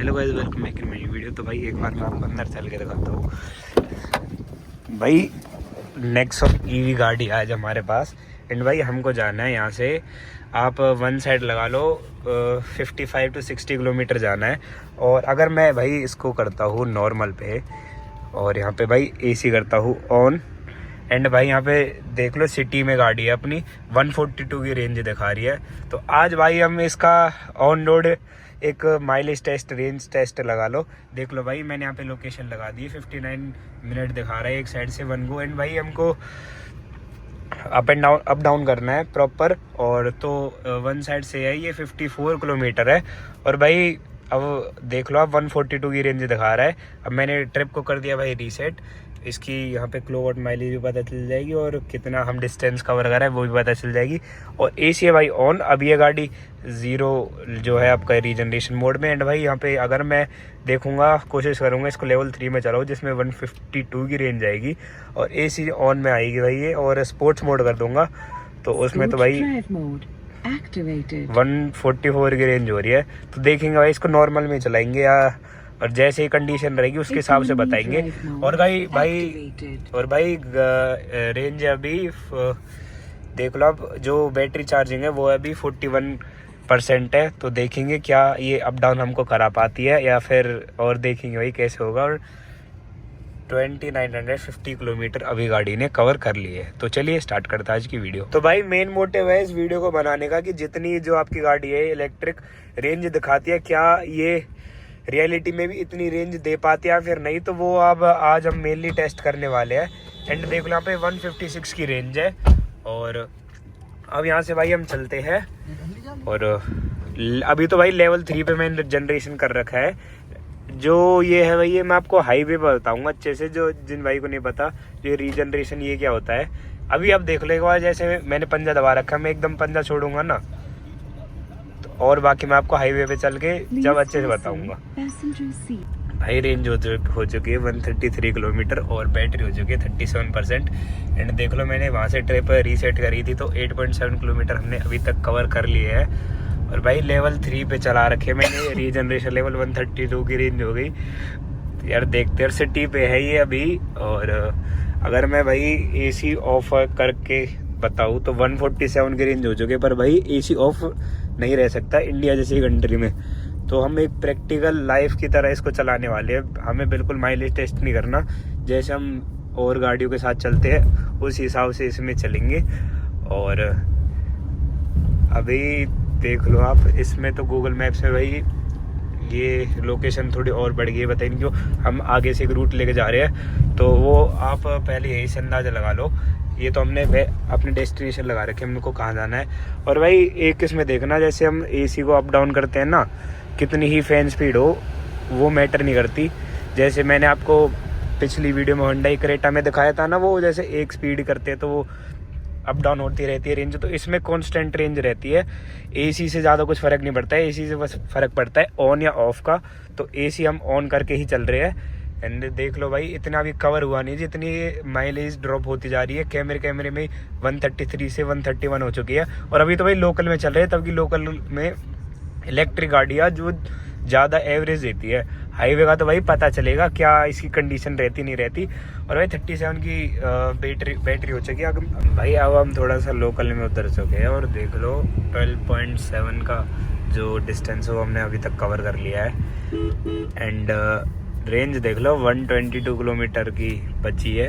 Hello guys, welcome back in my video. तो भाई एक बार मैं आपको अंदर चल के दिखाता हूँ। भाई नेक्सॉन ईवी गाड़ी आज हमारे पास। एंड भाई हमको जाना है यहाँ से, आप वन साइड लगा लो 55 to 60 किलोमीटर जाना है। और अगर मैं भाई इसको करता हूँ नॉर्मल पे और यहाँ पे भाई एसी करता हूँ ऑन, एंड भाई यहाँ पे देख लो सिटी में गाड़ी है अपनी 142 की रेंज दिखा रही है। तो आज भाई हम इसका ऑन रोड एक माइलेज टेस्ट, रेंज टेस्ट लगा लो। देख लो भाई मैंने यहाँ पे लोकेशन लगा दी, 59 मिनट दिखा रहा है एक साइड से वन गो। एंड भाई हमको अप डाउन करना है प्रॉपर। और तो वन साइड से है ये 54 किलोमीटर है। और भाई अब देख लो आप 142 की रेंज दिखा रहा है। अब मैंने ट्रिप को कर दिया भाई रीसेट, इसकी यहाँ पे किलोवाट माइलेज भी पता चल जाएगी और कितना हम डिस्टेंस कवर कर रहे हैं वो भी पता चल जाएगी। और एसी है भाई ऑन। अब ये गाड़ी ज़ीरो जो है आपका रीजनरेशन मोड में। एंड भाई यहाँ पे अगर मैं देखूंगा, कोशिश करूंगा इसको लेवल 3 में चलाऊँ जिसमें 152 की रेंज आएगी और एसी ऑन में आएगी भाई ये। और स्पोर्ट्स मोड कर दूंगा तो उसमें तो भाई 144 की रेंज हो रही है। तो देखेंगे भाई इसको नॉर्मल में चलाएंगे या, और जैसे ही कंडीशन रहेगी उसके हिसाब से बताएंगे। और भाई रेंज अभी देख लो, अब जो बैटरी चार्जिंग है वो अभी 41% है। तो देखेंगे क्या ये अप डाउन हमको करा पाती है या फिर, और देखेंगे भाई कैसे होगा। और 2950 किलोमीटर अभी गाड़ी ने कवर कर लिए है। तो चलिए स्टार्ट करते हैं आज की वीडियो। तो भाई मेन मोटिव है इस वीडियो को बनाने का कि जितनी जो आपकी गाड़ी है इलेक्ट्रिक रेंज दिखाती है, क्या ये रियलिटी में भी इतनी रेंज दे पाती है या फिर नहीं। तो वो अब आज हम मेनली टेस्ट करने वाले हैं। एंड देख लो यहाँ पे 156 की रेंज है। और अब यहाँ से भाई हम चलते हैं। और अभी तो भाई लेवल 3 पे मैंने जनरेशन कर रखा है। जो ये है भाई, ये मैं आपको हाईवे पर बताऊंगा अच्छे से, जो जिन भाई को नहीं पता ये रीजनरेशन ये क्या होता है। अभी आप देख लो एक बार, जैसे मैंने पंजा दबा रखा है, मैं एकदम पंजा छोड़ूंगा ना और बाकी मैं आपको हाईवे पे चल के जब अच्छे से बताऊंगा। भाई रेंज हो चुकी है 133 किलोमीटर और बैटरी हो चुकी है 37%। एंड देख लो मैंने वहाँ से ट्रिप रीसेट करी थी तो 8.7 किलोमीटर हमने अभी तक कवर कर लिए है। और भाई लेवल 3 पे चला रखे मैंने, रीजनरेशन लेवल 132 की रेंज हो गई यार। देखते यार सिटी पे है ये अभी। और अगर मैं भाई एसी ऑफ करके बताऊँ तो 147 की रेंज हो चुकी है। पर भाई एसी ऑफ नहीं रह सकता इंडिया जैसी कंट्री में। तो हम एक प्रैक्टिकल लाइफ की तरह इसको चलाने वाले हैं। हमें बिल्कुल माइलेज टेस्ट नहीं करना, जैसे हम और गाड़ियों के साथ चलते हैं उस हिसाब से इसमें चलेंगे। और अभी देख लो आप, इसमें तो गूगल मैप्स में भाई ये लोकेशन थोड़ी और बढ़ गई है, बताइए क्यों। हम आगे से एक रूट लेके जा रहे हैं तो वो आप पहले यही से अंदाजा लगा लो। ये तो हमने अपने डेस्टिनेशन लगा रखे, हमको कहाँ जाना है। और भाई एक इसमें देखना, जैसे हम एसी को अप डाउन करते हैं ना, कितनी ही फैन स्पीड हो वो मैटर नहीं करती। जैसे मैंने आपको पिछली वीडियो में होंडा क्रेटा में दिखाया था ना, वो जैसे एक स्पीड करते हैं तो वो अप डाउन होती रहती है रेंज। तो इसमें कांस्टेंट रेंज रहती है। एसी से ज़्यादा कुछ फ़र्क नहीं पड़ता है, एसी से बस फ़र्क पड़ता है ऑन या ऑफ का। तो एसी हम ऑन करके ही चल रहे हैं। एंड देख लो भाई इतना भी कवर हुआ नहीं जितनी माइलेज ड्रॉप होती जा रही है। कैमरे में 133 से 131 हो चुकी है। और अभी तो भाई लोकल में चल रहे हैं, तब की लोकल में इलेक्ट्रिक गाड़ियाँ जो ज़्यादा एवरेज देती है। हाईवे का तो भाई पता चलेगा क्या इसकी कंडीशन रहती नहीं रहती। और भाई 37 की बैटरी हो चुकी है। भाई अब हम थोड़ा सा लोकल में उतर चुके हैं और देख लो 12.7 का जो डिस्टेंस है वो हमने अभी तक कवर कर लिया है। एंड रेंज देख लो 122 किलोमीटर की बची है।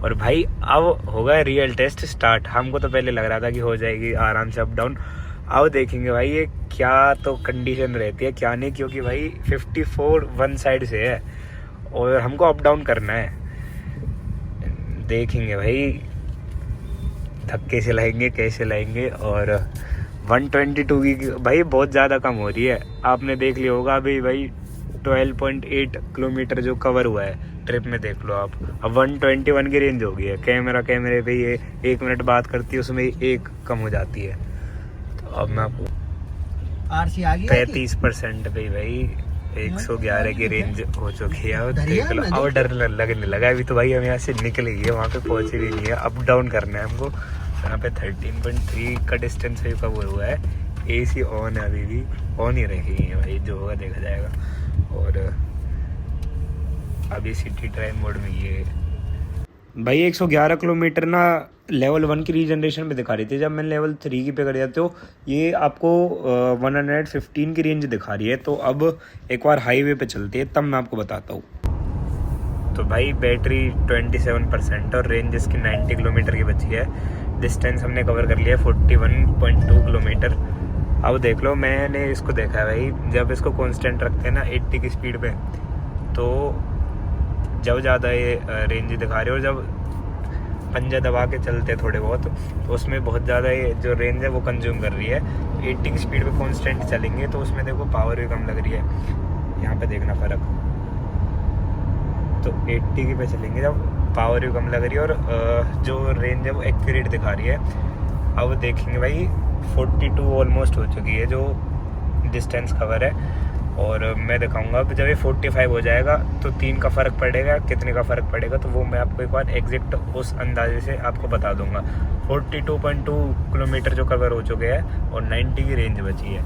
और भाई अब होगा रियल टेस्ट स्टार्ट। हमको तो पहले लग रहा था कि हो जाएगी आराम से अप डाउन। अब देखेंगे भाई ये क्या तो कंडीशन रहती है क्या नहीं, क्योंकि भाई 54 वन साइड से है और हमको अप डाउन करना है। देखेंगे भाई धक्के से लाएंगे कैसे लाएंगे। और 122 की भाई बहुत ज़्यादा कम हो रही है। आपने देख लिया होगा अभी भाई 12.8 किलोमीटर जो कवर हुआ है ट्रिप में, देख लो आप। अब 121 की रेंज हो गई है। कैमरे पे ये 1 मिनट बात करती है उसमें 1 कम हो जाती है। तो अब मैं आपको RC आ गई 35% पे भाई 111 की रेंज हो चुकी है। देख लो अब डर लगने लगा। अभी तो भाई हम यहाँ से निकले ही है, वहाँ पे पहुँचे भी नहीं है। अप डाउन करना है हमको। यहाँ पे 13.3 का डिस्टेंस भी कवर हुआ है। एसी ऑन है, अभी भी ऑन ही रही है भाई, जो होगा देखा जाएगा। और अभी सिटी ड्राइव मोड में ये भाई 111 किलोमीटर ना लेवल 1 की रीजनरेशन पे दिखा रही थी। जब मैंने लेवल 3 की पे कर दिया तो ये आपको 115 की रेंज दिखा रही है। तो अब एक बार हाईवे पे चलती है, तब मैं आपको बताता हूँ। तो भाई बैटरी 27% और रेंज इसकी 90 किलोमीटर की बची है। डिस्टेंस हमने कवर कर लिया 41.2 किलोमीटर। अब देख लो, मैंने इसको देखा है भाई, जब इसको कांस्टेंट रखते हैं ना 80 की स्पीड पे, तो जब ज़्यादा ये रेंज दिखा रही है, और जब पंजा दबा के चलते थोड़े बहुत तो उसमें बहुत ज़्यादा ये जो रेंज है वो कंज्यूम कर रही है। 80 की स्पीड पे कांस्टेंट चलेंगे तो उसमें देखो पावर भी कम लग रही है। यहाँ पे देखना फ़र्क, तो 80 की पे चलेंगे जब पावर भी कम लग रही है और जो रेंज है वो एक्यूरेट दिखा रही है। अब देखेंगे भाई 42 ऑलमोस्ट हो चुकी है जो डिस्टेंस कवर है, और मैं दिखाऊंगा अब जब ये 45 हो जाएगा तो 3 का फ़र्क पड़ेगा, कितने का फ़र्क पड़ेगा तो वो मैं आपको एक बार एग्जैक्ट उस अंदाजे से आपको बता दूंगा। 42.2 किलोमीटर जो कवर हो चुके हैं और 90 की रेंज बची है।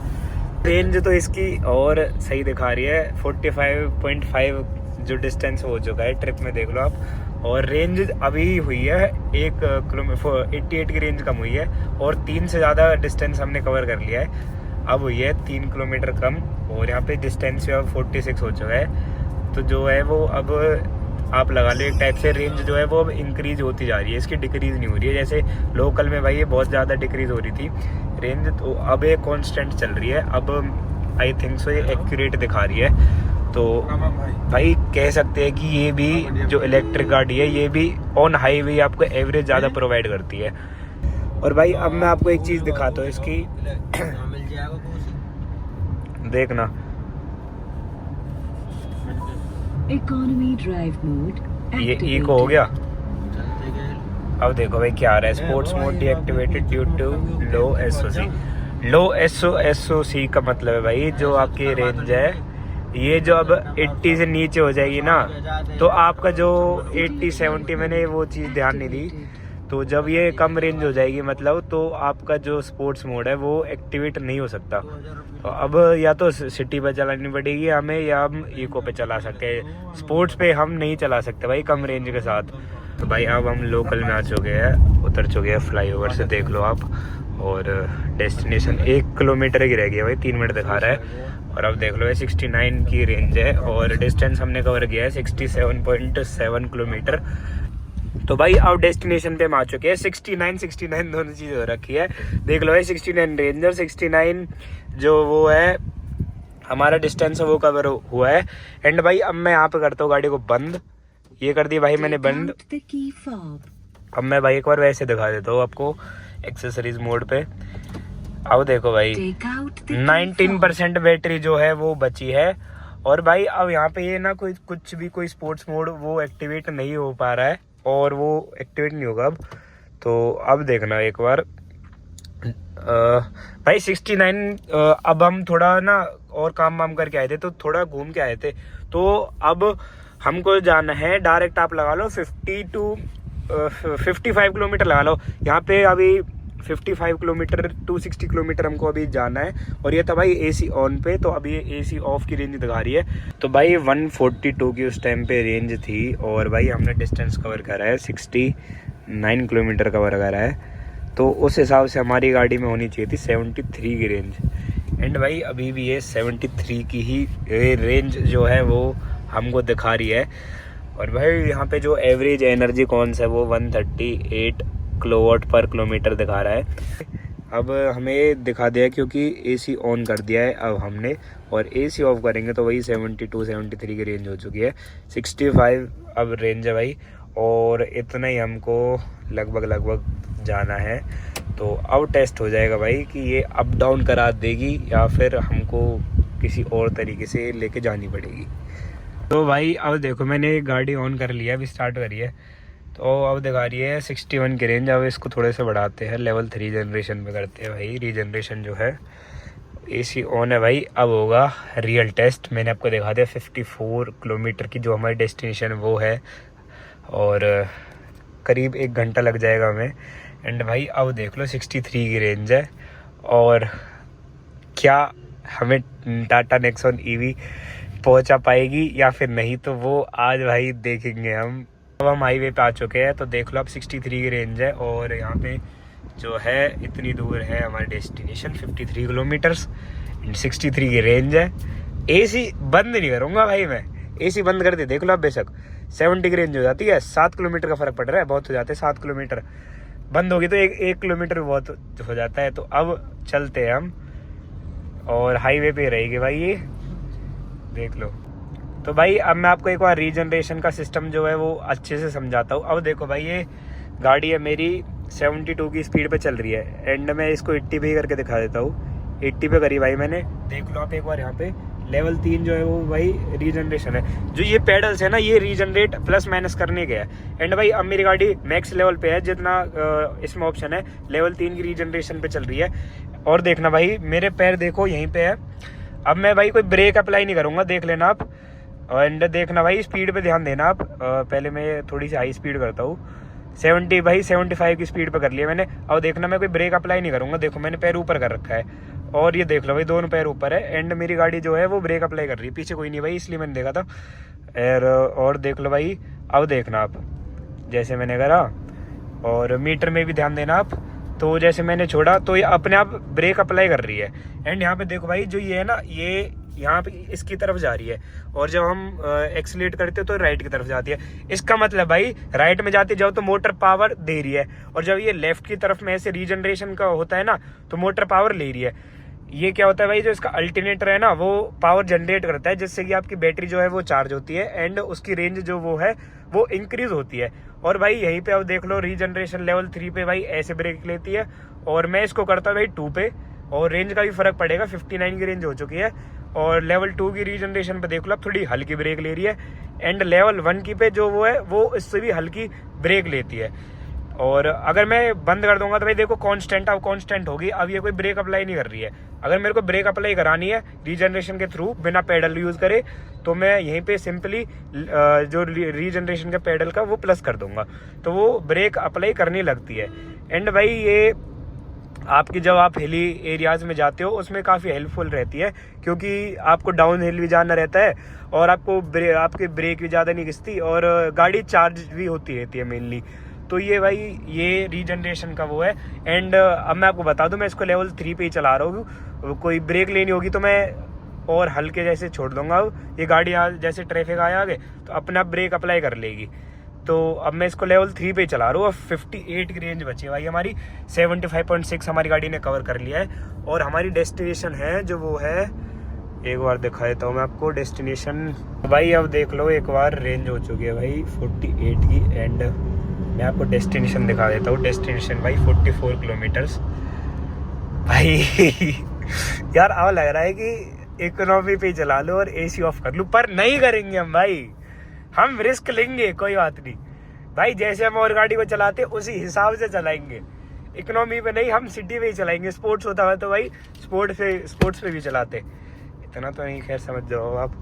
रेंज तो इसकी और सही दिखा रही है, 45.5 जो डिस्टेंस हो चुका है ट्रिप में, देख लो आप। और रेंज अभी हुई है 1 किलोमीटर 88 की रेंज कम हुई है, और 3 से ज़्यादा डिस्टेंस हमने कवर कर लिया है। अब हुई है 3 किलोमीटर कम, और यहाँ पे डिस्टेंस अब 46 हो चुका है। तो जो है वो अब आप लगा लो एक टाइप से रेंज जो है वो अब इंक्रीज होती जा रही है, इसकी डिक्रीज़ नहीं हो रही है। जैसे लोकल में भाई ये बहुत ज़्यादा डिक्रीज़ हो रही थी रेंज, तो अब ये कांस्टेंट चल रही है। अब आई थिंक सो ये एक्यूरेट दिखा रही है। तो भाई कह सकते हैं कि ये भी जो इलेक्ट्रिक गाड़ी है ये भी ऑन हाईवे आपको एवरेज ज़्यादा प्रोवाइड करती है। और भाई अब मैं आपको एक चीज़ दिखाता हूँ इसकी, देखना इकोनॉमी ड्राइव मोड, ये इको हो गया। अब देखो भाई क्या आ रहा है, sports mode deactivated due to low SOC. Low SOC का मतलब है भाई जो आपकी रेंज है ये जो अब 80 से नीचे हो जाएगी ना, तो आपका जो 80-70 मैंने वो चीज़ ध्यान नहीं दी, तो जब ये कम रेंज हो जाएगी मतलब तो आपका जो स्पोर्ट्स मोड है वो एक्टिवेट नहीं हो सकता। तो अब या तो सिटी पे चलानी पड़ेगी हमें, या हम इको पे चला सकते हैं। स्पोर्ट्स पे हम नहीं चला सकते भाई कम रेंज के साथ। तो भाई अब हम लोकल में आ चुके हैं, उतर चुके हैं फ्लाईओवर से, देख लो आप। और डेस्टिनेशन 1 किलोमीटर की रह गई है भाई, 3 मिनट दिखा रहा है। और अब देख लो ये 69 की रेंज है, और डिस्टेंस हमने कवर किया है 67.7 किलोमीटर। तो भाई अब डेस्टिनेशन पे हम आ चुके हैं। 69 दोनों चीज़ हो रखी है, देख लो है 69 रेंज और 69 जो वो है हमारा डिस्टेंस है वो कवर हुआ है। एंड भाई अब मैं यहाँ पे करता हूँ गाड़ी को बंद, ये कर दी भाई मैंने बंद। अब मैं भाई एक बार वैसे दिखा देता हूँ आपको एक्सेसरीज मोड पे। अब देखो भाई 19% बैटरी जो है वो बची है। और भाई अब यहाँ पे ये ना कोई स्पोर्ट्स मोड वो एक्टिवेट नहीं हो पा रहा है, और वो एक्टिवेट नहीं होगा अब। तो अब देखना एक बार भाई 69 अब हम थोड़ा ना और काम वाम करके आए थे, तो थोड़ा घूम के आए थे। तो अब हमको जाना है डायरेक्ट, आप लगा लो 55 किलोमीटर लगा लो। यहाँ पे अभी 55 किलोमीटर 260 किलोमीटर हमको अभी जाना है। और ये था भाई एसी ऑन पे, तो अभी ये एसी ऑफ की रेंज दिखा रही है। तो भाई 142 की उस टाइम पे रेंज थी, और भाई हमने डिस्टेंस कवर करा है 69 किलोमीटर कवर करा है। तो उस हिसाब से हमारी गाड़ी में होनी चाहिए थी 73 की रेंज। एंड भाई अभी भी ये 73 की ही रेंज जो है वो हमको दिखा रही है। और भाई यहाँ पे जो एवरेज एनर्जी कौन सा है वो 138 किलोवाट पर किलोमीटर दिखा रहा है। अब हमें दिखा दिया क्योंकि एसी ऑन कर दिया है अब हमने, और एसी ऑफ करेंगे तो वही 72-73 की रेंज हो चुकी है। 65 अब रेंज है भाई, और इतना ही हमको लगभग जाना है। तो अब टेस्ट हो जाएगा भाई कि ये अप डाउन करा देगी या फिर हमको किसी और तरीके से लेके जानी पड़ेगी। तो भाई अब देखो मैंने गाड़ी ऑन कर लिया, अभी स्टार्ट करी है, तो अब दिखा रही है 61 की रेंज। अब इसको थोड़े से बढ़ाते हैं, लेवल 3 जनरेशन में करते हैं भाई। रीजनरेशन जो है एसी ऑन है भाई। अब होगा रियल टेस्ट। मैंने आपको दिखा दिया 54 किलोमीटर की जो हमारी डेस्टिनेशन वो है, और करीब 1 घंटा लग जाएगा हमें। एंड भाई अब देख लो 63 की रेंज है। और क्या हमें टाटा नेक्सॉन ईवी पहुंचा पाएगी या फिर नहीं, तो वो आज भाई देखेंगे हम। अब हम हाईवे पे आ चुके हैं, तो देख लो अब 63 की रेंज है और यहाँ पे जो है इतनी दूर है हमारी डेस्टिनेशन 53 किलोमीटर्स, 63 की रेंज है। एसी बंद नहीं करूँगा भाई मैं, एसी बंद कर दे देख लो आप, बेशक 70 की रेंज हो जाती है, 7 किलोमीटर का फ़र्क पड़ रहा है, बहुत हो जाते हैं 7 किलोमीटर, बंद होगी तो एक किलोमीटर भी बहुत हो जाता है। तो अब चलते हैं हम और हाईवे पे रहेगी भाई ये, देख लो। तो भाई अब मैं आपको एक बार रीजनरेशन का सिस्टम जो है वो अच्छे से समझाता हूँ। अब देखो भाई ये गाड़ी है मेरी 72 की स्पीड पे चल रही है, एंड मैं इसको 80 पे ही करके दिखा देता हूँ। 80 पे करी भाई मैंने, देख लो आप एक बार यहाँ पे लेवल 3 जो है वो भाई रीजनरेशन है। जो ये पेडल्स है ना ये रीजनरेट प्लस माइनस करने के है। एंड भाई अब मेरी गाड़ी मैक्स लेवल पे है, जितना इसमें ऑप्शन है लेवल 3 की रीजनरेशन पे चल रही है। और देखना भाई मेरे पैर देखो यहीं पे है। अब मैं भाई कोई ब्रेक अप्लाई नहीं करूँगा, देख लेना आप। एंड देखना भाई स्पीड पे ध्यान देना आप। पहले मैं थोड़ी सी हाई स्पीड करता हूँ, 70 भाई 75 की स्पीड पे कर लिया मैंने। अब देखना मैं कोई ब्रेक अप्लाई नहीं करूँगा, देखो मैंने पैर ऊपर कर रखा है और ये देख लो भाई दोनों पैर ऊपर है। एंड मेरी गाड़ी जो है वो ब्रेक अप्लाई कर रही है, पीछे कोई नहीं भाई इसलिए मैंने देखा था। और देख लो भाई अब देखना आप, जैसे मैंने करा और मीटर में भी ध्यान देना आप। तो जैसे मैंने छोड़ा तो ये अपने आप ब्रेक अप्लाई कर रही है। एंड यहाँ पे देखो भाई जो ये है ना ये यहाँ पे इसकी तरफ जा रही है, और जब हम एक्सीलेट करते हैं तो राइट की तरफ जाती है। इसका मतलब भाई राइट में जाते जाओ तो मोटर पावर दे रही है, और जब ये लेफ्ट की तरफ में ऐसे रीजनरेशन का होता है ना तो मोटर पावर ले रही है। ये क्या होता है भाई, जो इसका अल्टरनेटर है ना वो पावर जनरेट करता है, जिससे कि आपकी बैटरी जो है वो चार्ज होती है एंड उसकी रेंज जो वो है वो इंक्रीज होती है। और भाई यहीं पे अब देख लो रीजनरेशन लेवल 3 पे भाई ऐसे ब्रेक लेती है, और मैं इसको करता हूँ भाई 2 पे, और रेंज का भी फर्क पड़ेगा, 59 की रेंज हो चुकी है। और लेवल 2 की रीजनरेशन पे देख लो अब थोड़ी हल्की ब्रेक ले रही है, एंड लेवल 1 की पे जो वो है वो इससे भी हल्की ब्रेक लेती है। और अगर मैं बंद कर दूंगा तो भाई देखो कांस्टेंट, अब कांस्टेंट होगी, अब ये कोई ब्रेक अप्लाई नहीं कर रही है। अगर मेरे को ब्रेक अप्लाई करानी है रीजनरेशन के थ्रू बिना पेडल यूज करे, तो मैं यहीं पे सिंपली जो रीजनरेशन के पेडल का वो प्लस कर दूंगा, तो वो ब्रेक अप्लाई करने लगती है। एंड भाई ये आपकी जब आप हिली एरियाज में जाते हो उसमें काफ़ी हेल्पफुल रहती है, क्योंकि आपको डाउन हिल भी जाना रहता है और आपकी ब्रेक भी ज़्यादा नहीं घिसती, और गाड़ी चार्ज भी होती रहती है मेनली। तो ये भाई ये रीजनरेशन का वो है। एंड अब मैं आपको बता दूं मैं इसको लेवल 3 पे ही चला रहा हूँ। कोई ब्रेक लेनी होगी तो मैं और हल्के जैसे छोड़ दूंगा, ये गाड़ी जैसे ट्रैफिक आया आगे तो अपने आप ब्रेक अप्लाई कर लेगी। तो अब मैं इसको लेवल 3 पे ही चला रहा हूँ। 58 की रेंज बची है भाई हमारी, 75.6 हमारी गाड़ी ने कवर कर लिया है। और हमारी डेस्टिनेशन है जो वो है, एक बार दिखा देता हूँ मैं आपको डेस्टिनेशन। भाई अब देख लो एक बार रेंज हो चुकी है भाई 48 की, एंड मैं आपको डेस्टिनेशन दिखा देता हूँ। डेस्टिनेशन भाई 44 किलोमीटर्स भाई यार अब लग रहा है कि इकोनॉमी पे चला लो और एसी ऑफ कर लूँ, पर नहीं करेंगे हम भाई, हम रिस्क लेंगे, कोई बात नहीं भाई। जैसे हम और गाड़ी को चलाते उसी हिसाब से चलाएंगे, इकोनॉमी पे नहीं, हम सिटी पे ही चलाएंगे। स्पोर्ट्स होता है तो भाई स्पोर्ट्स पे भी चलाते, इतना तो नहीं, खैर समझ जाओ आप।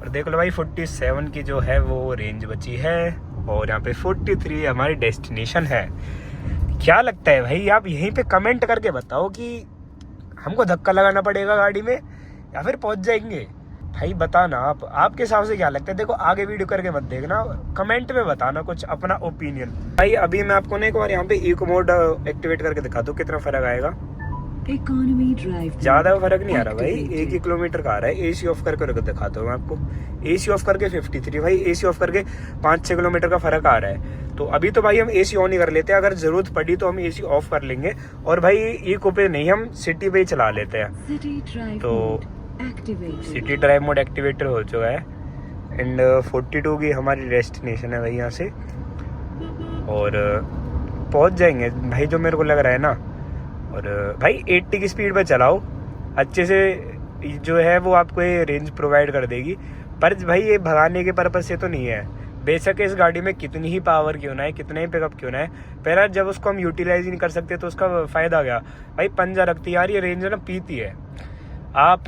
और देख लो भाई 47 की जो है वो रेंज बची है, और यहाँ पे 43 हमारी डेस्टिनेशन है। क्या लगता है भाई, आप यहीं पे कमेंट करके बताओ कि हमको धक्का लगाना पड़ेगा गाड़ी में या फिर पहुंच जाएंगे। भाई बताना आपके हिसाब से क्या लगता है। देखो आगे वीडियो करके मत देखना, कमेंट में बताना कुछ अपना ओपिनियन। भाई अभी मैं आपको ना एक बार यहाँ पे इको मोड एक्टिवेट करके दिखा दूँ कितना फर्क आएगा। इकोनॉमी ड्राइव ज्यादा फर्क नहीं आ रहा भाई, 1 ही किलोमीटर का आ रहा है। एसी ऑफ करके दिखाता हूँ मैं आपको, एसी ऑफ करके 53 भाई, एसी ऑफ करके 5-6 किलोमीटर का फर्क आ रहा है। तो अभी तो भाई हम एसी ऑन ही कर लेते हैं, अगर जरूरत पड़ी तो हम एसी ऑफ कर लेंगे। और भाई इको पे नहीं, हम सिटी पे ही चला लेते हैं। तो सिटी ड्राइव मोड एक्टिवेटर हो चुका है, एंड 42 की हमारी डेस्टिनेशन है भाई यहाँ से, और पहुँच जाएंगे भाई जो मेरे को लग रहा है ना। और भाई 80 की स्पीड पर चलाओ अच्छे से, जो है वो आपको ये रेंज प्रोवाइड कर देगी। पर भाई ये भगाने के पर्पज से तो नहीं है, बेशक इस गाड़ी में कितनी ही पावर क्यों ना है, कितना ही पिकअप क्यों ना है, पहला जब उसको हम यूटिलाइज नहीं कर सकते तो उसका फ़ायदा क्या भाई। पंजा रखती यार ये रेंज है ना, पीती है।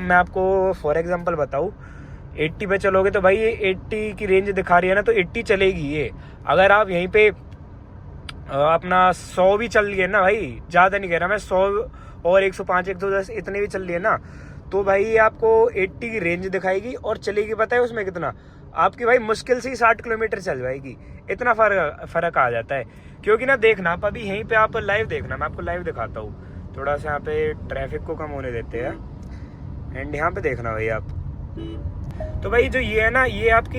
मैं आपको फॉर एग्जांपल बताऊँ, 80 पे चलोगे तो भाई ये 80 की रेंज दिखा रही है ना, तो 80 चलेगी ये। अगर आप यहीं पे अपना 100 भी चल लिए ना भाई, ज़्यादा नहीं कह रहा मैं, 100 और 105 110 इतने भी चल लिए ना, तो भाई ये आपको 80 की रेंज दिखाएगी और चलेगी पता है उसमें कितना, आपकी भाई मुश्किल से ही 60 किलोमीटर चल जाएगी। इतना फर्क आ जाता है। क्योंकि ना देखना आप अभी यहीं पे आप लाइव देखना, मैं आपको लाइव दिखाता हूँ। थोड़ा सा यहाँ पे ट्रैफिक को कम होने देते हैं एंड यहाँ पे देखना भाई आप। तो भाई जो ये है ना, ये आपकी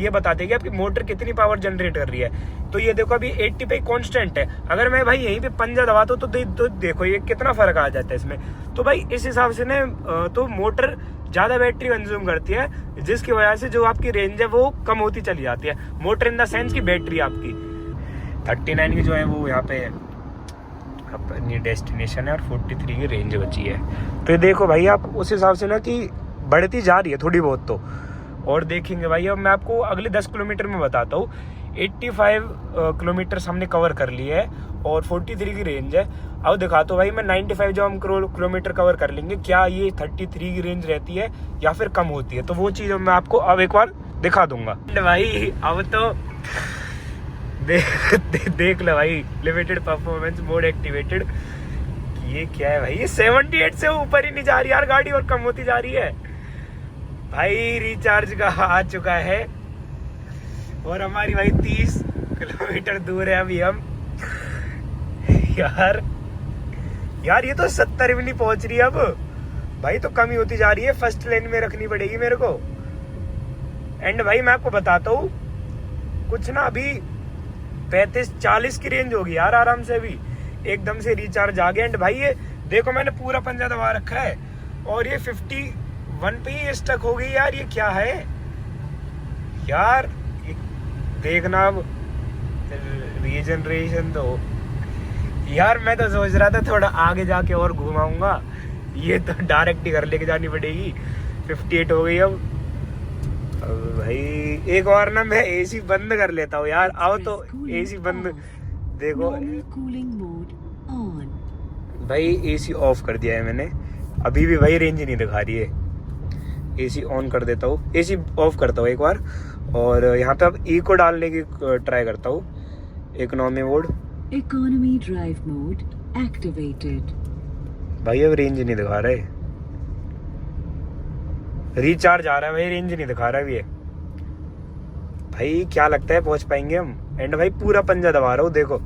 ये बता देगी आपकी मोटर कितनी पावर जनरेट कर रही है। तो ये देखो अभी 80 पे कांस्टेंट है। अगर मैं भाई यहीं पे पंजा दबाता हूँ तो देखो ये कितना फर्क आ जाता है इसमें। तो भाई इस हिसाब से ना तो मोटर ज्यादा बैटरी कंज्यूम करती है, जिसकी वजह से जो आपकी रेंज है वो कम होती चली जाती है। मोटर इन द सेंस की बैटरी आपकी 39 की जो है वो यहाँ पे अपनी डेस्टिनेशन है और 43 की रेंज बची है। तो ये देखो भाई आप उस हिसाब से ना कि बढ़ती जा रही है थोड़ी बहुत तो। और देखेंगे भाई अब मैं आपको अगले 10 किलोमीटर में बताता हूँ। 85 किलोमीटर हमने कवर कर लिए है और 43 की रेंज है। अब दिखाता हूँ भाई मैं 95 जो हम किलोमीटर कवर कर लेंगे, क्या ये 33 की रेंज रहती है या फिर कम होती है। तो वो चीज़ मैं आपको अब एक बार दिखा दूंगा। भाई अब तो देख लो भाई, लिमिटेड परफॉर्मेंस मोड एक्टिवेटेड। ये क्या है भाई, ये 78 से ऊपर ही नहीं जा रही यार गाड़ी और कम होती जा रही है। भाई रिचार्ज का आ चुका है और हमारी भाई 30 किलोमीटर दूर है अभी हम। यार ये तो 70 भी नहीं पहुंच रही अब भाई, तो कम ही होती जा रही है। फर्स्ट लेन में रखनी पड़ेगी मेरे को। एंड भाई मैं आपको बताता हूँ कुछ ना अभी 35-40 की रेंज होगी यार आराम से अभी एकदम से रिचार्ज आ गया। एंड भाई ये देखो मैंने पूरा पंजा दबा रखा है और ये 51 पे ही स्टक हो गई यार। ये क्या है यार, ये देखना अब रीजनरेशन तो यार मैं तो सोच रहा था थोड़ा आगे जाके और घुमाऊंगा, ये तो डायरेक्ट ही घर लेके जानी पड़ेगी। 58 हो गई अब भाई। एक और ना मैं एसी बंद कर लेता हूँ यार। आओ तो एसी बंद देखो भाई, एसी ऑफ कर दिया है मैंने। अभी भी भाई रेंज नहीं दिखा रही है। एसी ऑन कर देता हूँ, एसी ऑफ करता हूँ एक बार और यहाँ पे अब इको डालने की ट्राई करता हूँ। Economy mode, economy drive mode activated. भाई अब रेंज नहीं दिखा रहा है। रिचार्ज आ रहा है भाई, रेंज नहीं दिखा रहा है ये। भाई क्या लगता है पहुंच पाएंगे हम। एंड भाई पूरा पंजा दबा रहा हूँ, देखो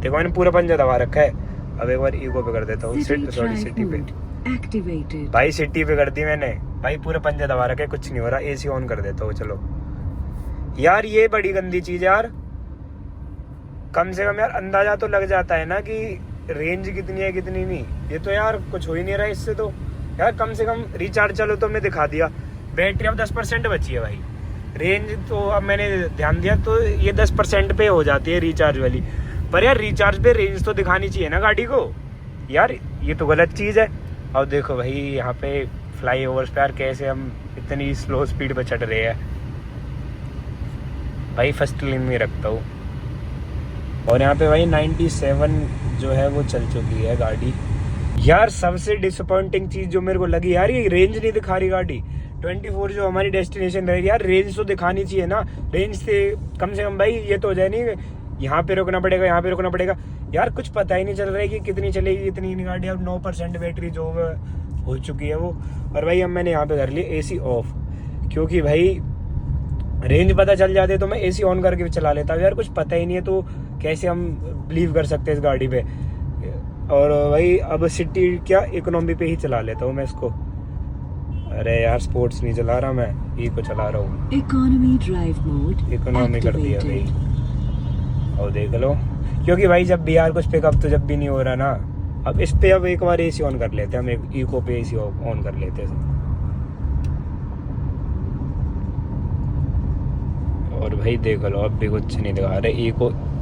देखो मैंने पूरा पंजा दबा रखा है। अब एक बार ईगो पे कर देता हूँ, सॉरी सिटी पे। भाई सिटी पे कर दी मैंने भाई, पूरा पंजा दबा रखा है, कुछ नहीं हो रहा। एसी ऑन कर देता हूँ। चलो यार ये बड़ी गंदी चीज यार। कम से कम यार अंदाजा तो लग जाता है ना कि रेंज कितनी है कितनी नहीं। ये तो यार कुछ हो ही नहीं रहा इससे तो यार। कम से कम रिचार्ज चलो तो मैं दिखा दिया। बैटरी अब 10% बची है भाई। रेंज तो अब मैंने ध्यान दिया तो ये 10% पे हो जाती है रिचार्ज वाली। पर यार रिचार्ज पे रेंज तो दिखानी चाहिए ना गाड़ी को यार, ये तो गलत चीज़ है। अब देखो भाई यहाँ पे फ्लाई ओवर्स पे यार कैसे हम इतनी स्लो स्पीड पे चढ़ रहे हैं। भाई फर्स्ट लेन में रखता हूँ और यहाँ पे भाई 97 जो है वो चल चुकी है गाड़ी। यार सबसे डिसअपॉइंटिंग चीज जो मेरे को लगी यार, ये रेंज नहीं दिखा रही गाड़ी। 24 जो हमारी डेस्टिनेशन रहेगी यार, रेंज तो दिखानी चाहिए ना। रेंज से कम भाई ये तो हो जाए नहीं यहाँ पे रुकना पड़ेगा यहाँ पे रुकना पड़ेगा यार। कुछ पता ही नहीं चल रहा है कि कितनी चलेगी इतनी गाड़ी। अब 9% बैटरी जो हो चुकी है वो। और भाई अब मैंने यहाँ पे कर लिया एसी ऑफ, क्योंकि भाई रेंज पता चल जाते तो मैं एसी ऑन करके चला लेता हूँ यार। कुछ पता ही नहीं है तो कैसे हम बिलीव कर सकते हैं इस गाड़ी पे। और भाई अब सिटी क्या इकोनॉमी पे ही चला लेता हूँ मैं इसको। अरे यार स्पोर्ट्स नहीं चला रहा मैं, इको चला रहा हूँ। इकोनॉमी ड्राइव मोड इकोनॉमी कर दिया भाई। और देख लो, क्योंकि भाई जब भी यार कुछ पिकअप तो जब भी नहीं हो रहा ना। अब इस पे अब एक बार एसी ऑन कर लेते हैं हम, एक इको पे एसी ऑन कर लेते हैं। और भाई देख लो अब भी कुछ नहीं दिखा रहे।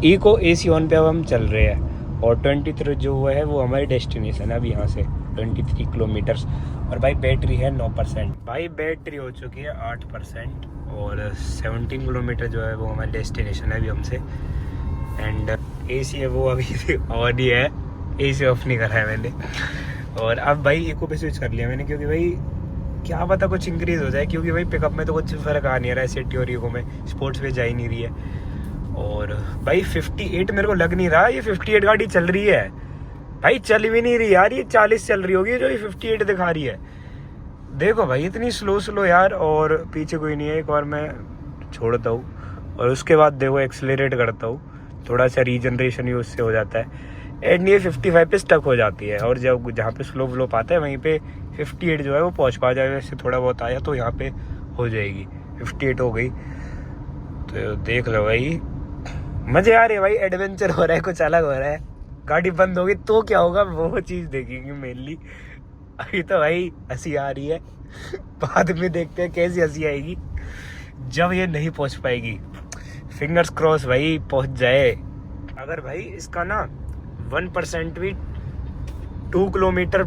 इको एसी ऑन पे अब हम चल रहे हैं। और 23 जो है वो हमारी डेस्टिनेशन है अब यहाँ से 23 किलोमीटर्स। और भाई बैटरी है 9%। भाई बैटरी हो चुकी है 8% और 17 किलोमीटर जो है वो हमारी डेस्टिनेशन है अभी हमसे। एंड एसी है वो अभी ऑन ही है, एसी ऑफ नहीं करा है मैंने। और अब भाई इको पे स्विच कर लिया मैंने, क्योंकि भाई क्या पता कुछ इंक्रीज हो जाए। क्योंकि भाई पिकअप में तो कुछ फर्क आ नहीं रहा है सिटी और इको में, स्पोर्ट्स पे जा ही नहीं रही है। और भाई 58 मेरे को लग नहीं रहा, ये 58 गाड़ी चल रही है। भाई चल भी नहीं रही यार, ये 40 चल रही होगी जो ये 58 दिखा रही है। देखो भाई इतनी स्लो यार, और पीछे कोई नहीं है। एक बार मैं छोड़ता हूँ और उसके बाद देखो एक्सेलरेट करता हूँ, थोड़ा सा रीजनरेशन ही उससे हो जाता है। एंड ये 55 पे स्टक हो जाती है, और जब जहाँ पे स्लो फ्लो पाता है वहीं पे 58 जो है वो पहुँच पा जाए। वैसे थोड़ा बहुत आया तो यहाँ पे हो जाएगी, 58 हो गई। तो देख लो भाई, मजे आ रहे भाई, एडवेंचर हो रहा है, कुछ अलग हो रहा है। गाड़ी बंद होगी तो क्या होगा वो चीज़ देखेंगे मेनली। अभी तो भाई हंसी आ रही है, बाद में देखते हैं कैसी हंसी आएगी जब ये नहीं पहुंच पाएगी। फिंगर्स क्रॉस भाई पहुंच जाए। अगर भाई इसका ना 1% भी 2 किलोमीटर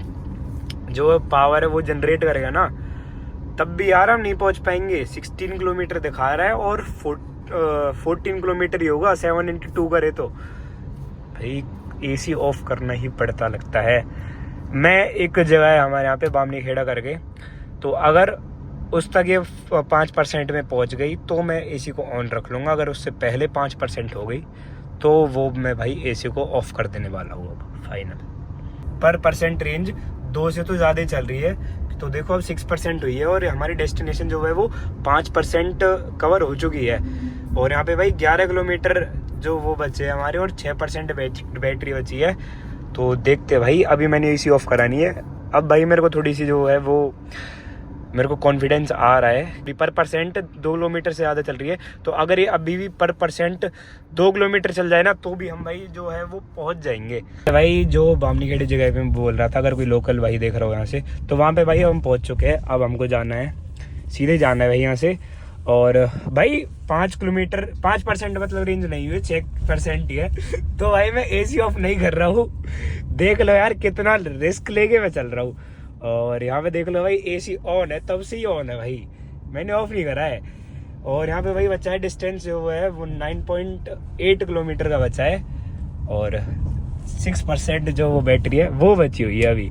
जो पावर है वो जनरेट करेगा ना, तब भी यार हम नहीं पहुंच पाएंगे। 16 किलोमीटर दिखा रहा है और 14 किलोमीटर ही होगा, 7x2 करे तो भाई एसी ऑफ करना ही पड़ता लगता है। मैं एक जगह है हमारे यहाँ पे बामनी खेड़ा करके, तो अगर उस तक ये 5% में पहुँच गई तो मैं एसी को ऑन रख लूँगा। अगर उससे पहले 5% हो गई तो वो मैं भाई एसी को ऑफ कर देने वाला हूँ अब फाइनल। पर परसेंट रेंज 2 से तो ज़्यादा ही चल रही है, तो देखो अब 6% हुई है और हमारी डेस्टिनेशन जो है वो 5% कवर हो चुकी है। और यहाँ पे भाई 11 किलोमीटर जो वो बचे हैं हमारे, और 6% बैटरी बची है। तो देखते भाई, अभी मैंने एसी ऑफ करानी है। अब भाई मेरे को थोड़ी सी जो है वो मेरे को कॉन्फिडेंस आ रहा है। पर परसेंट 2 किलोमीटर से ज़्यादा चल रही है, तो अगर ये अभी भी पर परसेंट 2 किलोमीटर चल जाए ना तो भी हम भाई जो है वो पहुंच जाएंगे। भाई जो बामनी खेड़ी जगह पे मैं बोल रहा था, अगर कोई लोकल भाई देख रहा हो यहाँ से, तो वहाँ पे भाई हम पहुँच चुके हैं। अब हमको जाना है, सीधे जाना है भाई यहाँ से। और भाई 5 किलोमीटर 5% मतलब रेंज नहीं हुई, 6% ही है। तो भाई मैं एसी ऑफ नहीं कर रहा हूँ। देख लो यार कितना रिस्क लेके मैं चल रहा हूँ। और यहाँ पे देख लो भाई एसी ऑन है, तब से ही ऑन है भाई, मैंने ऑफ नहीं करा है। और यहाँ पे भाई बचा है डिस्टेंस जो है वो 9.8 किलोमीटर का बचा है, और 6% जो वो बैटरी है वो बची हुई है अभी।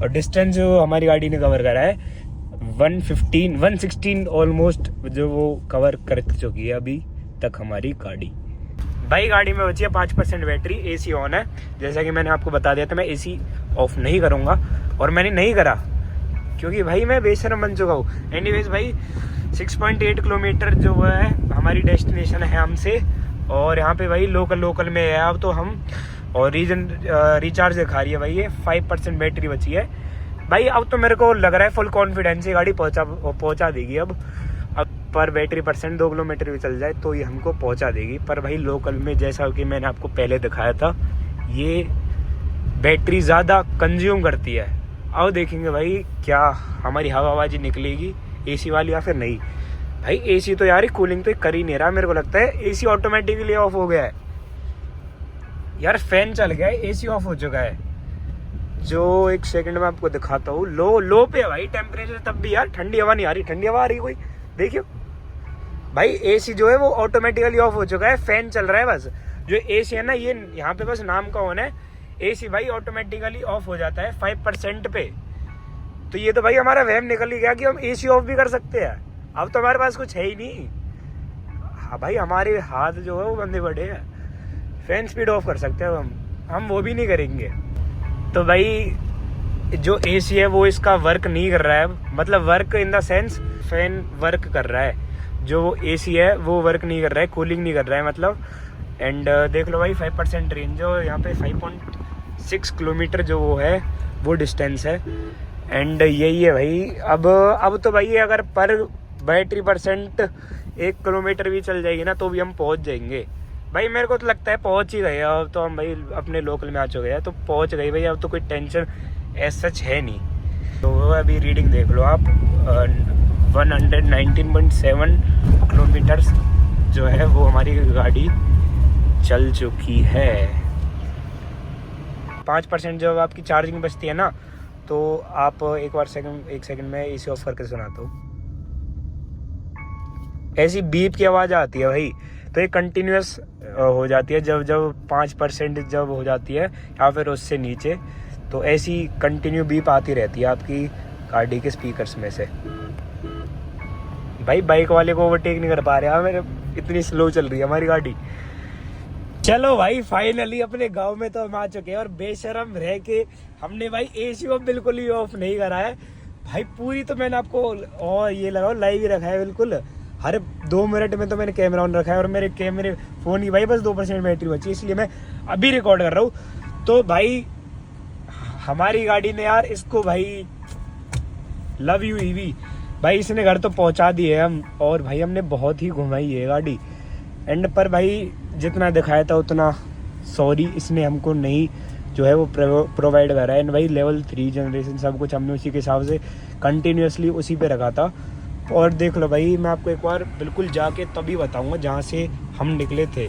और डिस्टेंस जो हमारी गाड़ी ने कवर करा है 116 ऑलमोस्ट जो वो कवर कर चुकी है अभी तक हमारी गाड़ी। भाई गाड़ी में बची है 5% बैटरी, एसी ऑन है। जैसा कि मैंने आपको बता दिया था मैं एसी ऑफ नहीं करूँगा, और मैंने नहीं करा क्योंकि भाई मैं बेशर्म बन चुका हूँ। एनीवेज भाई 6.8 किलोमीटर जो है हमारी डेस्टिनेशन है हमसे, और यहाँ पे भाई लोकल में है अब तो हम। और रिचार्ज दिखा रही है भाई ये 5% बैटरी बची है भाई। अब तो मेरे को लग रहा है फुल कॉन्फिडेंस, ये गाड़ी पहुँचा देगी अब पर बैटरी परसेंट 2 किलोमीटर भी चल जाए तो ये हमको पहुंचा देगी। पर भाई लोकल में जैसा कि मैंने आपको पहले दिखाया था, ये बैटरी ज़्यादा कंज्यूम करती है। अब देखेंगे भाई क्या हमारी हवाबाजी निकलेगी एसी वाली या फिर नहीं। भाई एसी तो यार कूलिंग तो कर ही नहीं रहा, मेरे को लगता है एसी ऑटोमेटिकली ऑफ हो गया है यार। फैन चल गया है, एसी ऑफ हो चुका है। जो एक सेकंड में आपको दिखाता हूँ, लो पे है भाई टेम्परेचर, तब भी यार ठंडी हवा नहीं आ रही। ठंडी हवा आ रही कोई देखियो भाई। एसी जो है वो ऑटोमेटिकली ऑफ हो चुका है, फैन चल रहा है बस। जो एसी है ना ये यहाँ पे बस नाम का ऑन है, एसी भाई ऑटोमेटिकली ऑफ हो जाता है 5% पे। तो ये तो भाई हमारा वहम निकल ही गया कि हम एसी ऑफ भी कर सकते हैं। अब तो हमारे पास कुछ है ही नहीं। हाँ भाई हमारे हाथ जो है वो बंधे पड़े हैं, फैन स्पीड ऑफ कर सकते हैं हम वो भी नहीं करेंगे। तो भाई जो एसी है वो इसका वर्क नहीं कर रहा है, मतलब work in the sense fan work कर रहा है, जो एसी है वो वर्क नहीं कर रहा है, कूलिंग नहीं कर रहा है मतलब। एंड देख लो भाई 5% रेंज है, यहाँ पे 5.6 किलोमीटर जो वो है वो डिस्टेंस है। एंड यही है भाई। अब तो भाई अगर पर बैटरी परसेंट 1 किलोमीटर भी चल जाएगी ना तो भी हम पहुँच जाएंगे भाई। मेरे को तो लगता है पहुँच ही गए। अब तो हम भाई अपने लोकल में आ चुके हैं, तो पहुँच गए भाई। अब तो कोई टेंशन ऐसा सच है नहीं। तो अभी रीडिंग देख लो आप, 119.7 किलोमीटर्स जो है वो हमारी गाड़ी चल चुकी है। 5% जब आपकी चार्जिंग बचती है ना, तो आप एक सेकंड में एसी ऑफ करके सुनाता हूँ। ऐसी बीप की आवाज़ आती है भाई, तो ये कंटिन्यूस हो जाती है जब 5% जब हो जाती है या फिर उससे नीचे, तो ऐसी कंटिन्यू बीप आती रहती है आपकी गाड़ी के स्पीकर्स में से। भाई बाइक वाले को ओवरटेक नहीं कर पा रहे हैं, मेरे इतनी स्लो चल रही है हमारी गाड़ी। चलो भाई फाइनली अपने गांव में तो हम आ चुके हैं और बेशरम रह के हमने भाई एसी को बिल्कुल ही ऑफ नहीं करा है भाई। पूरी तो मैंने आपको और ये लगाओ लाइव ही रखा है बिल्कुल। हर 2 मिनट में तो मैंने कैमरा ऑन रखा है और मेरे फोन की भाई बस 2% बैटरी बची, इसलिए मैं अभी रिकॉर्ड कर रहा हूँ। तो भाई हमारी गाड़ी ने यार इसको भाई लव यू ईवी भाई, इसने घर तो पहुंचा दिए हम। और भाई हमने बहुत ही घुमाई है गाड़ी एंड पर भाई जितना दिखाया था उतना सॉरी, इसने हमको नहीं जो है वो प्रोवाइड करा है। एंड भाई लेवल 3 जनरेशन सब कुछ हमने उसी के हिसाब से कंटिन्यूसली उसी पे रखा था। और देख लो भाई मैं आपको एक बार बिल्कुल जाके तभी बताऊंगा जहाँ से हम निकले थे।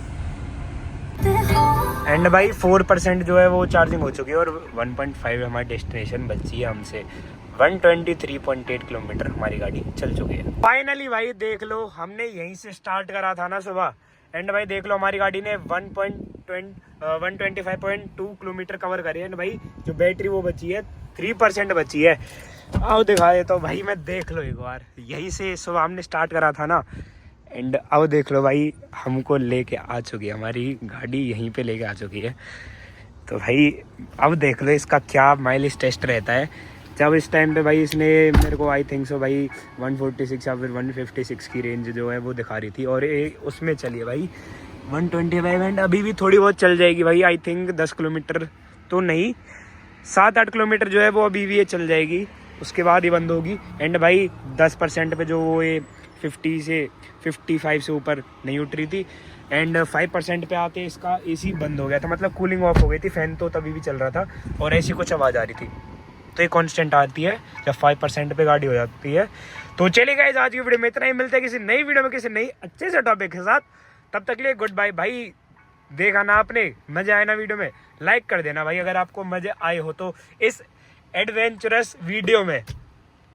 एंड भाई 4% जो है वो चार्जिंग हो चुकी है और 1.5 हमारी डेस्टिनेशन बची है हमसे। 123.8 किलोमीटर हमारी गाड़ी चल चुकी है। फाइनली भाई देख लो हमने यहीं से स्टार्ट करा था ना सुबह। एंड भाई देख लो हमारी गाड़ी ने 125.2 किलोमीटर कवर करी है। एंड भाई जो बैटरी वो बची है 3% बची है। आओ दिखा देता हूँ भाई, मैं देख लो एक बार, यहीं से सुबह हमने स्टार्ट करा था ना। एंड अब देख लो भाई हमको लेके आ चुकी है, हमारी गाड़ी यहीं पे लेके आ चुकी है। तो भाई अब देख लो इसका क्या माइलेज टेस्ट रहता है। जब इस टाइम पे भाई इसने मेरे को आई थिंक सो भाई 146 या फिर 156 की रेंज जो है वो दिखा रही थी और उसमें चलिए भाई 125 एंड अभी भी थोड़ी बहुत चल जाएगी भाई। आई थिंक 10 किलोमीटर तो नहीं, 7-8 किलोमीटर जो है वो अभी भी ये चल जाएगी, उसके बाद ही बंद होगी। एंड भाई 10% पे जो वो ये 50 से 55 से ऊपर नहीं उठ रही थी। एंड 5% पे आते इसका एसी बंद हो गया था, मतलब कूलिंग ऑफ हो गई थी। फैन तो तभी भी चल रहा था और ऐसी कुछ आवाज़ आ रही थी। तो ये कांस्टेंट आती है जब 5% पे गाड़ी हो जाती है। तो चलिए गाइस आज की वीडियो में इतना ही, मिलते हैं किसी नई वीडियो में किसी नई अच्छे से टॉपिक के साथ। तब तक के लिए गुड बाय भाई। देखा ना आपने, मजा आया ना वीडियो में, लाइक कर देना भाई अगर आपको मजे आए हो तो इस एडवेंचरस वीडियो में।